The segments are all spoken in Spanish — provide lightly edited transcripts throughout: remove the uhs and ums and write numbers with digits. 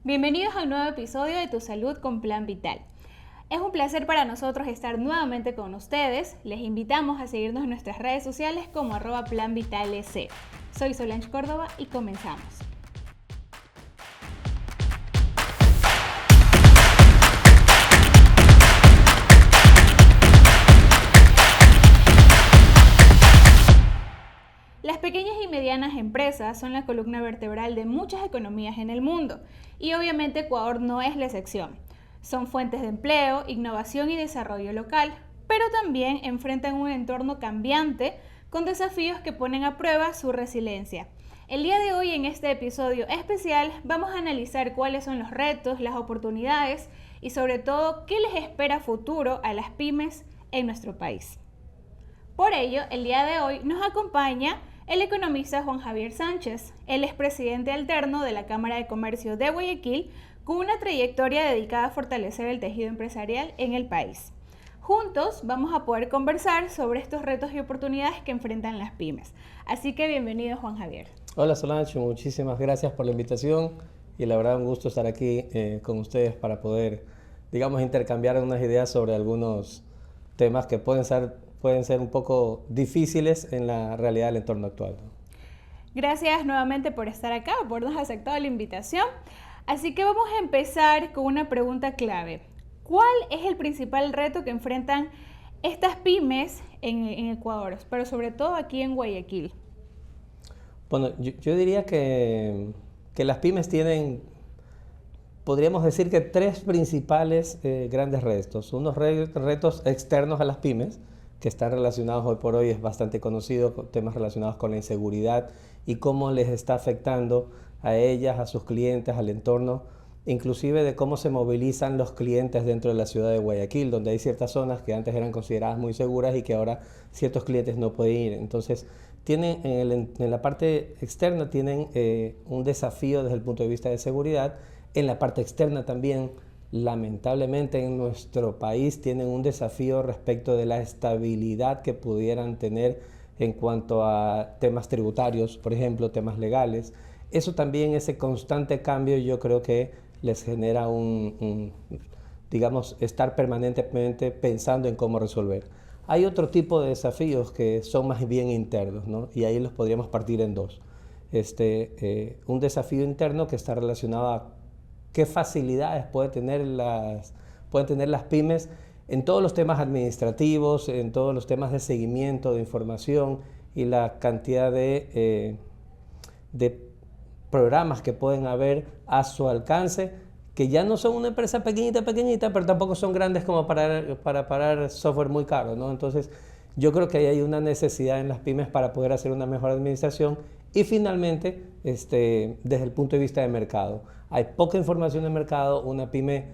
Bienvenidos a un nuevo episodio de Tu Salud con Plan Vital. Es un placer para nosotros estar nuevamente con ustedes. Les invitamos a seguirnos en nuestras redes sociales como @planvitalec. Soy Solange Córdoba y comenzamos. Las pequeñas y medianas empresas son la columna vertebral de muchas economías en el mundo y obviamente Ecuador no es la excepción. Son fuentes de empleo, innovación y desarrollo local, pero también enfrentan un entorno cambiante con desafíos que ponen a prueba su resiliencia. El día de hoy en este episodio especial vamos a analizar cuáles son los retos, las oportunidades y sobre todo qué les espera a futuro a las pymes en nuestro país. Por ello, el día de hoy nos acompaña el economista Juan Javier Sánchez. Él es presidente alterno de la Cámara de Comercio de Guayaquil, con una trayectoria dedicada a fortalecer el tejido empresarial en el país. Juntos vamos a poder conversar sobre estos retos y oportunidades que enfrentan las pymes. Así que bienvenido, Juan Javier. Hola Solange, muchísimas gracias por la invitación y la verdad un gusto estar aquí con ustedes para poder, intercambiar unas ideas sobre algunos temas que pueden ser un poco difíciles en la realidad del entorno actual, ¿no? Gracias nuevamente por estar acá, por habernos aceptado la invitación. Así que vamos a empezar con una pregunta clave. ¿Cuál es el principal reto que enfrentan estas pymes en Ecuador, pero sobre todo aquí en Guayaquil? Bueno, yo diría que las pymes tienen, podríamos decir que tres principales grandes retos. Unos retos externos a las pymes, que están relacionados hoy por hoy, es bastante conocido, con temas relacionados con la inseguridad y cómo les está afectando a ellas, a sus clientes, al entorno, inclusive de cómo se movilizan los clientes dentro de la ciudad de Guayaquil, donde hay ciertas zonas que antes eran consideradas muy seguras y que ahora ciertos clientes no pueden ir. Entonces, tienen en la parte externa tienen un desafío desde el punto de vista de seguridad. En la parte externa también, lamentablemente en nuestro país, tienen un desafío respecto de la estabilidad que pudieran tener en cuanto a temas tributarios, por ejemplo, temas legales. Eso también, ese constante cambio, yo creo que les genera estar permanentemente pensando en cómo resolver. Hay otro tipo de desafíos que son más bien internos, ¿no? Y ahí los podríamos partir en dos. Un desafío interno que está relacionado a qué facilidades pueden tener las pymes en todos los temas administrativos, en todos los temas de seguimiento, de información y la cantidad de programas que pueden haber a su alcance, que ya no son una empresa pequeñita, pero tampoco son grandes como para pagar software muy caro, ¿no? Entonces, yo creo que ahí hay una necesidad en las pymes para poder hacer una mejor administración. Y finalmente, desde el punto de vista de mercado, hay poca información de mercado. Una pyme,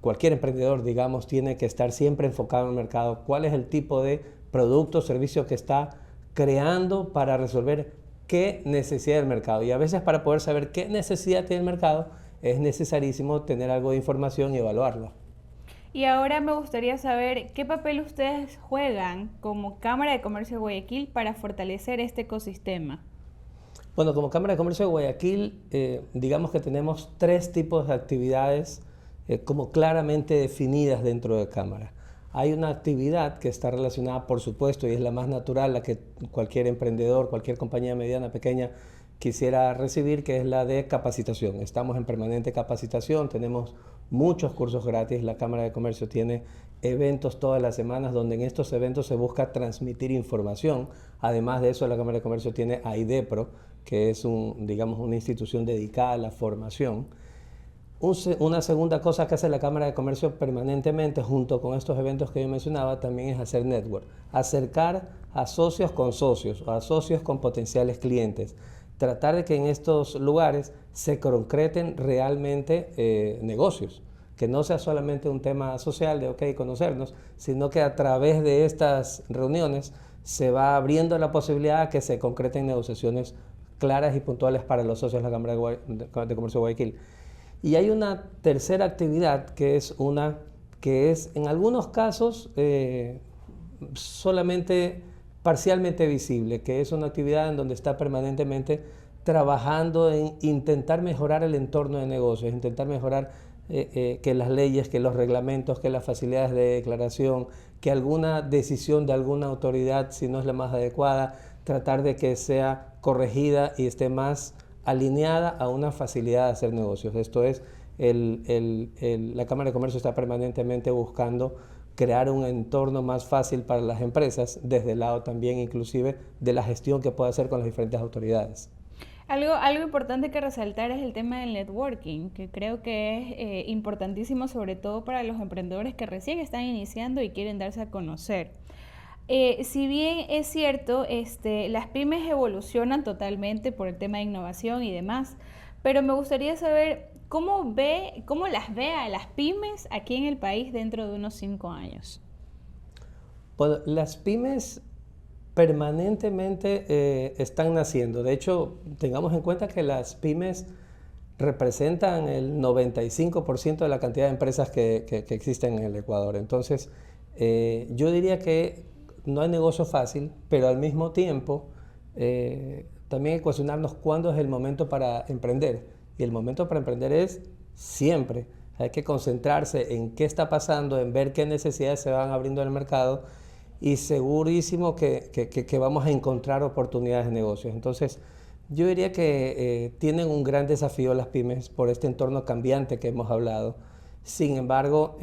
cualquier emprendedor, digamos, tiene que estar siempre enfocado en el mercado. ¿Cuál es el tipo de producto o servicio que está creando para resolver qué necesidad del mercado? Y a veces, para poder saber qué necesidad tiene el mercado, es necesarísimo tener algo de información y evaluarla. Y ahora me gustaría saber qué papel ustedes juegan como Cámara de Comercio de Guayaquil para fortalecer este ecosistema. Bueno, como Cámara de Comercio de Guayaquil, digamos que tenemos tres tipos de actividades como claramente definidas dentro de Cámara. Hay una actividad que está relacionada, por supuesto, y es la más natural, la que cualquier emprendedor, cualquier compañía mediana, pequeña, quisiera recibir, que es la de capacitación. Estamos en permanente capacitación, tenemos muchos cursos gratis. La Cámara de Comercio tiene eventos todas las semanas, donde en estos eventos se busca transmitir información. Además de eso, la Cámara de Comercio tiene AIDEPRO, que es una institución dedicada a la formación. Una segunda cosa que hace la Cámara de Comercio permanentemente, junto con estos eventos que yo mencionaba, también es hacer network, acercar a socios con socios, a socios con potenciales clientes, tratar de que en estos lugares se concreten realmente negocios, que no sea solamente un tema social de conocernos, sino que a través de estas reuniones se va abriendo la posibilidad de que se concreten negociaciones claras y puntuales para los socios de la Cámara de Comercio de Guayaquil. Y hay una tercera actividad que es en algunos casos solamente parcialmente visible, que es una actividad en donde está permanentemente trabajando en intentar mejorar el entorno de negocios, intentar mejorar que las leyes, que los reglamentos, que las facilidades de declaración, que alguna decisión de alguna autoridad, si no es la más adecuada, tratar de que sea corregida y esté más alineada a una facilidad de hacer negocios. Esto es, la Cámara de Comercio está permanentemente buscando crear un entorno más fácil para las empresas, desde el lado también inclusive de la gestión que puede hacer con las diferentes autoridades. Algo importante que resaltar es el tema del networking, que creo que es importantísimo, sobre todo para los emprendedores que recién están iniciando y quieren darse a conocer. Si bien es cierto, las pymes evolucionan totalmente por el tema de innovación y demás, pero me gustaría saber cómo las ve a las pymes aquí en el país dentro de unos 5 años. Bueno, las pymes permanentemente están naciendo. De hecho, tengamos en cuenta que las pymes representan el 95% de la cantidad de empresas que existen en el Ecuador. Entonces, yo diría que no hay negocio fácil, pero al mismo tiempo también hay que cuestionarnos cuándo es el momento para emprender. Y el momento para emprender es siempre. Hay que concentrarse en qué está pasando, en ver qué necesidades se van abriendo en el mercado, y segurísimo que vamos a encontrar oportunidades de negocios. Entonces, yo diría que tienen un gran desafío las pymes por este entorno cambiante que hemos hablado. Sin embargo,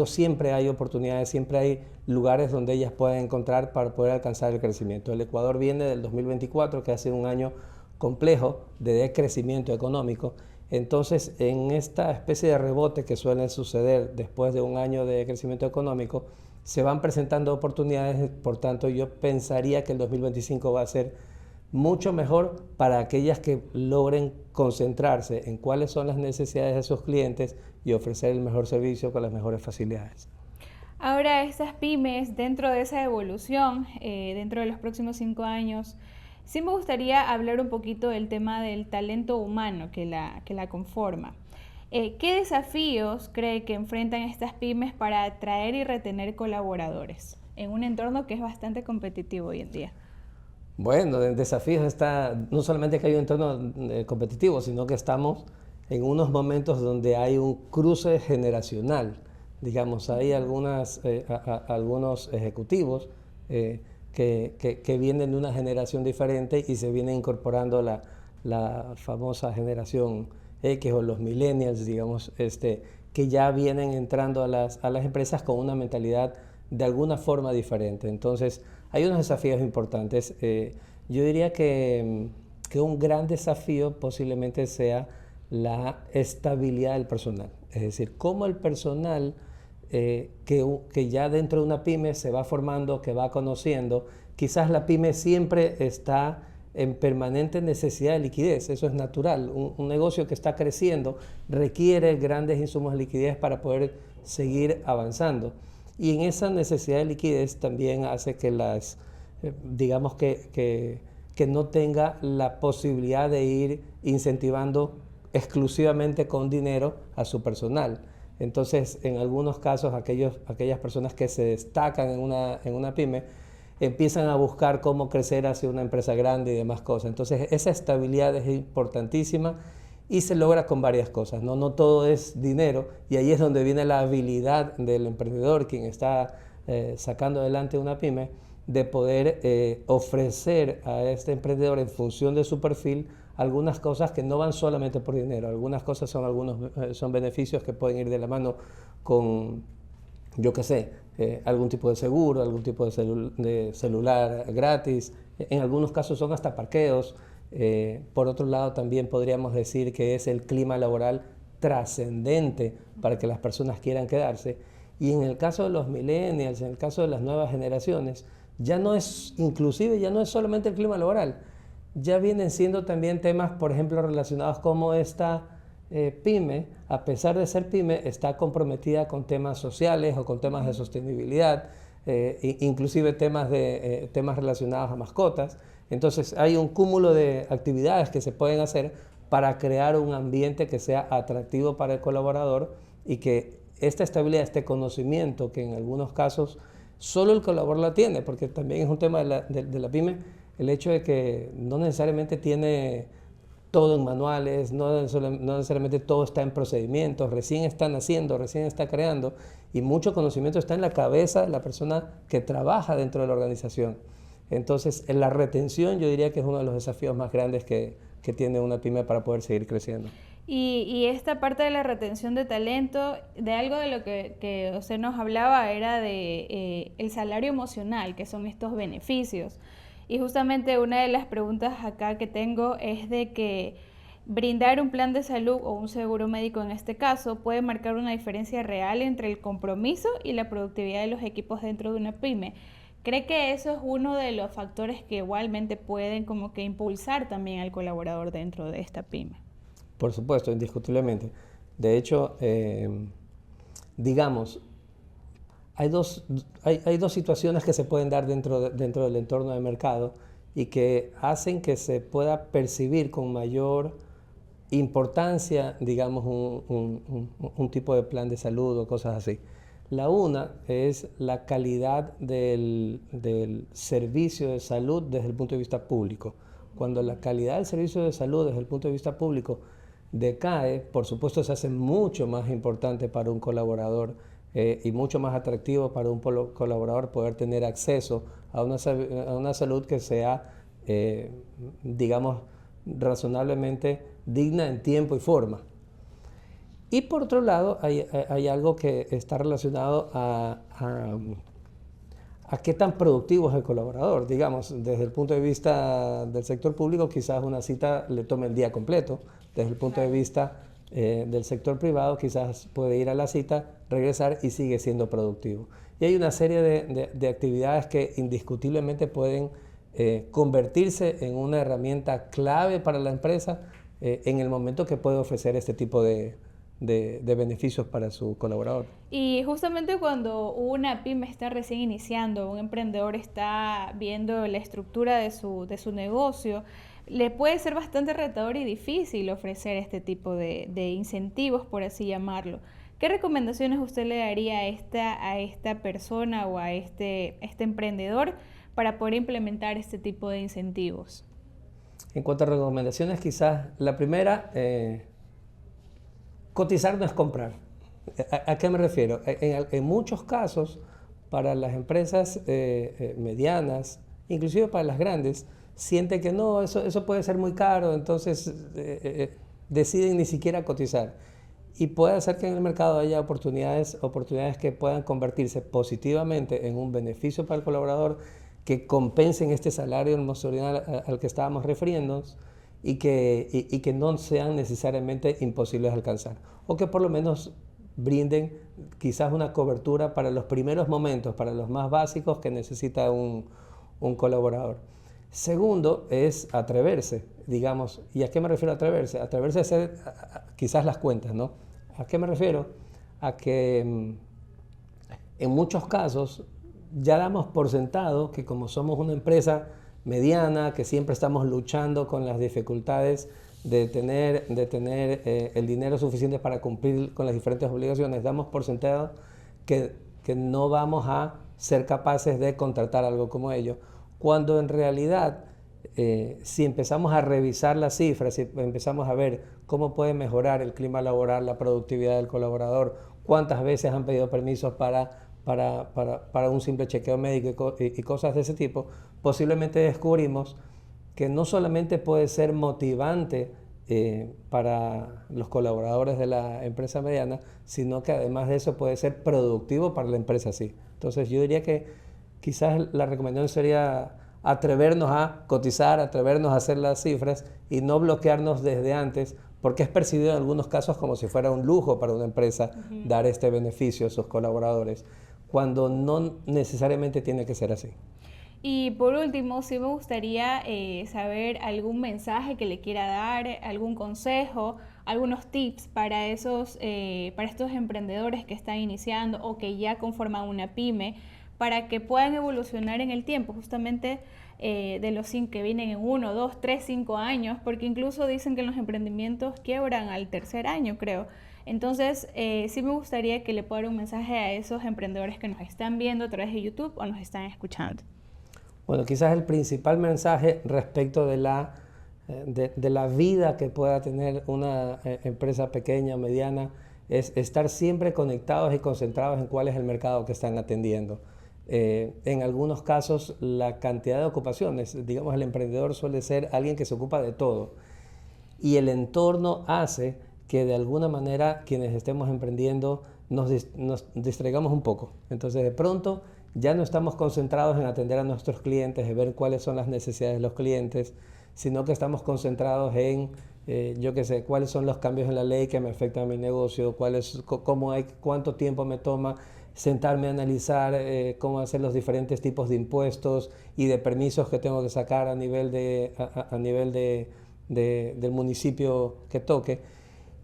siempre hay oportunidades, siempre hay lugares donde ellas pueden encontrar para poder alcanzar el crecimiento. El Ecuador viene del 2024, que ha sido un año complejo de decrecimiento económico. Entonces, en esta especie de rebote que suele suceder después de un año de crecimiento económico, se van presentando oportunidades. Por tanto, yo pensaría que el 2025 va a ser mucho mejor para aquellas que logren concentrarse en cuáles son las necesidades de sus clientes y ofrecer el mejor servicio con las mejores facilidades. Ahora, estas pymes, dentro de esa evolución, dentro de los próximos 5 años, sí me gustaría hablar un poquito del tema del talento humano que la conforma. ¿Qué desafíos cree que enfrentan estas pymes para atraer y retener colaboradores en un entorno que es bastante competitivo hoy en día? Bueno, el desafío está no solamente que hay un entorno competitivo, sino que estamos en unos momentos donde hay un cruce generacional. Digamos, hay algunos ejecutivos que vienen de una generación diferente y se viene incorporando la famosa generación X o los millennials, digamos, que ya vienen entrando a las empresas con una mentalidad de alguna forma diferente. Entonces, hay unos desafíos importantes. Yo diría que un gran desafío posiblemente sea la estabilidad del personal. Es decir, cómo el personal que ya dentro de una pyme se va formando, que va conociendo, quizás la pyme siempre está en permanente necesidad de liquidez. Eso es natural. Un negocio que está creciendo requiere grandes insumos de liquidez para poder seguir avanzando. Y en esa necesidad de liquidez también hace que digamos que no tenga la posibilidad de ir incentivando exclusivamente con dinero a su personal. Entonces, en algunos casos, aquellas personas que se destacan en una pyme empiezan a buscar cómo crecer hacia una empresa grande y demás cosas. Entonces, esa estabilidad es importantísima y se logra con varias cosas, ¿no? No todo es dinero, y ahí es donde viene la habilidad del emprendedor, quien está sacando adelante una pyme, de poder ofrecer a este emprendedor en función de su perfil algunas cosas que no van solamente por dinero. Algunas cosas son beneficios que pueden ir de la mano con, yo qué sé, algún tipo de seguro, algún tipo de celular gratis. En algunos casos son hasta parqueos. Por otro lado, también podríamos decir que es el clima laboral trascendente para que las personas quieran quedarse. Y en el caso de los millennials, en el caso de las nuevas generaciones, ya no es solamente el clima laboral. Ya vienen siendo también temas, por ejemplo, relacionados como esta pyme, a pesar de ser pyme, está comprometida con temas sociales o con temas de sostenibilidad, inclusive temas relacionados a mascotas. Entonces hay un cúmulo de actividades que se pueden hacer para crear un ambiente que sea atractivo para el colaborador, y que esta estabilidad, este conocimiento que en algunos casos solo el colaborador la tiene, porque también es un tema de la pyme, el hecho de que no necesariamente tiene todo en manuales, no necesariamente todo está en procedimientos, recién están haciendo, recién está creando, y mucho conocimiento está en la cabeza de la persona que trabaja dentro de la organización. Entonces, en la retención yo diría que es uno de los desafíos más grandes que tiene una pyme para poder seguir creciendo. Y esta parte de la retención de talento, de algo de lo que usted nos hablaba, era de el salario emocional, que son estos beneficios. Y justamente una de las preguntas acá que tengo es de que brindar un plan de salud o un seguro médico en este caso puede marcar una diferencia real entre el compromiso y la productividad de los equipos dentro de una pyme. ¿Cree que eso es uno de los factores que igualmente pueden como que impulsar también al colaborador dentro de esta pyme? Por supuesto, indiscutiblemente. De hecho, digamos, hay dos situaciones que se pueden dar dentro del entorno de mercado y que hacen que se pueda percibir con mayor importancia, digamos, un tipo de plan de salud o cosas así. La una es la calidad del servicio de salud desde el punto de vista público. Cuando la calidad del servicio de salud desde el punto de vista público decae, por supuesto se hace mucho más importante para un colaborador y mucho más atractivo para un colaborador poder tener acceso a una salud que sea, digamos, razonablemente digna en tiempo y forma. Y por otro lado, hay algo que está relacionado a qué tan productivo es el colaborador. Digamos, desde el punto de vista del sector público, quizás una cita le tome el día completo. Desde el punto de vista del sector privado, quizás puede ir a la cita, regresar y sigue siendo productivo. Y hay una serie de actividades que indiscutiblemente pueden convertirse en una herramienta clave para la empresa en el momento que puede ofrecer este tipo de beneficios para su colaborador. Y justamente cuando una pyme está recién iniciando, un emprendedor está viendo la estructura de su negocio, le puede ser bastante retador y difícil ofrecer este tipo de incentivos, por así llamarlo. ¿Qué recomendaciones usted le daría a esta persona o a este emprendedor para poder implementar este tipo de incentivos? En cuanto a recomendaciones, quizás la primera, cotizar no es comprar. ¿A qué me refiero? En muchos casos, para las empresas medianas, inclusive para las grandes, sienten que no, eso puede ser muy caro, entonces deciden ni siquiera cotizar. Y puede hacer que en el mercado haya oportunidades que puedan convertirse positivamente en un beneficio para el colaborador, que compensen este salario emocional al que estábamos refiriéndonos y que no sean necesariamente imposibles de alcanzar, o que por lo menos brinden quizás una cobertura para los primeros momentos, para los más básicos que necesita un colaborador. Segundo es atreverse, digamos. ¿Y a qué me refiero a atreverse? Atreverse a hacer quizás las cuentas, ¿no? ¿A qué me refiero? A que en muchos casos ya damos por sentado que como somos una empresa mediana, que siempre estamos luchando con las dificultades de tener el dinero suficiente para cumplir con las diferentes obligaciones, damos por sentado que no vamos a ser capaces de contratar algo como ello, cuando en realidad si empezamos a revisar las cifras, si empezamos a ver cómo puede mejorar el clima laboral, la productividad del colaborador, cuántas veces han pedido permisos para un simple chequeo médico y cosas de ese tipo, posiblemente descubrimos que no solamente puede ser motivante para los colaboradores de la empresa mediana, sino que además de eso puede ser productivo para la empresa sí. Entonces yo diría que quizás la recomendación sería atrevernos a cotizar, atrevernos a hacer las cifras y no bloquearnos desde antes, porque es percibido en algunos casos como si fuera un lujo para una empresa dar este beneficio a sus colaboradores, cuando no necesariamente tiene que ser así. Y por último, sí me gustaría saber algún mensaje que le quiera dar, algún consejo, algunos tips para estos emprendedores que están iniciando o que ya conforman una pyme, para que puedan evolucionar en el tiempo, justamente de los que vienen en 1, 2, 3, 5 años, porque incluso dicen que los emprendimientos quiebran al tercer año, creo. Entonces, sí me gustaría que le pueda dar un mensaje a esos emprendedores que nos están viendo a través de YouTube o nos están escuchando. Bueno, quizás el principal mensaje respecto de la vida que pueda tener una empresa pequeña o mediana es estar siempre conectados y concentrados en cuál es el mercado que están atendiendo. En algunos casos, la cantidad de ocupaciones, digamos, el emprendedor suele ser alguien que se ocupa de todo. Y el entorno hace que de alguna manera quienes estemos emprendiendo nos distraigamos un poco. Entonces, de pronto, ya no estamos concentrados en atender a nuestros clientes, en ver cuáles son las necesidades de los clientes, sino que estamos concentrados en, yo qué sé, cuáles son los cambios en la ley que me afectan a mi negocio, cuánto tiempo me toma sentarme a analizar cómo hacer los diferentes tipos de impuestos y de permisos que tengo que sacar a nivel del municipio que toque.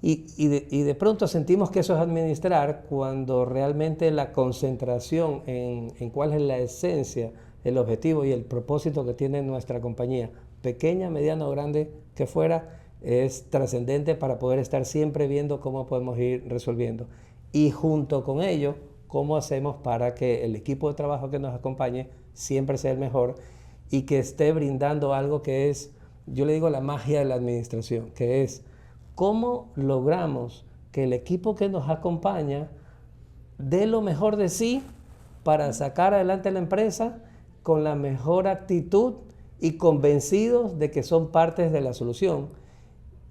Y de pronto sentimos que eso es administrar cuando realmente la concentración en cuál es la esencia, el objetivo y el propósito que tiene nuestra compañía, pequeña, mediana o grande que fuera, es trascendente para poder estar siempre viendo cómo podemos ir resolviendo. Y junto con ello, cómo hacemos para que el equipo de trabajo que nos acompañe siempre sea el mejor y que esté brindando algo que es, yo le digo, la magia de la administración, que es cómo logramos que el equipo que nos acompaña dé lo mejor de sí para sacar adelante la empresa con la mejor actitud y convencidos de que son partes de la solución.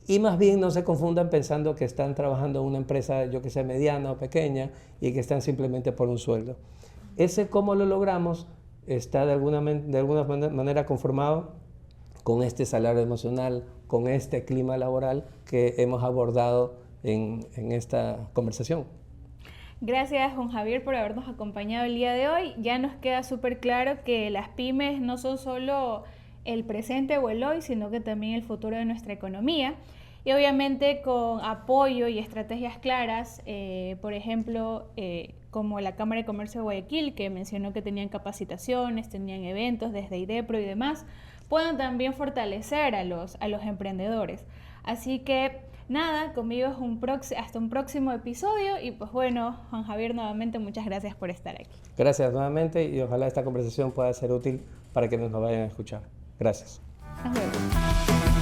Y más bien no se confundan pensando que están trabajando en una empresa, yo que sé, mediana o pequeña y que están simplemente por un sueldo. Ese cómo lo logramos está de alguna manera conformado con este salario emocional, con este clima laboral que hemos abordado en esta conversación. Gracias, Juan Javier, por habernos acompañado el día de hoy. Ya nos queda súper claro que las pymes no son solo el presente o el hoy, sino que también el futuro de nuestra economía. Y obviamente con apoyo y estrategias claras, por ejemplo, como la Cámara de Comercio de Guayaquil, que mencionó que tenían capacitaciones, tenían eventos desde IDEPRO y demás, puedan también fortalecer a los emprendedores. Así que nada, conmigo es hasta un próximo episodio y pues bueno, Juan Javier, nuevamente muchas gracias por estar aquí. Gracias nuevamente y ojalá esta conversación pueda ser útil para quienes nos vayan a escuchar. Gracias. Hasta luego.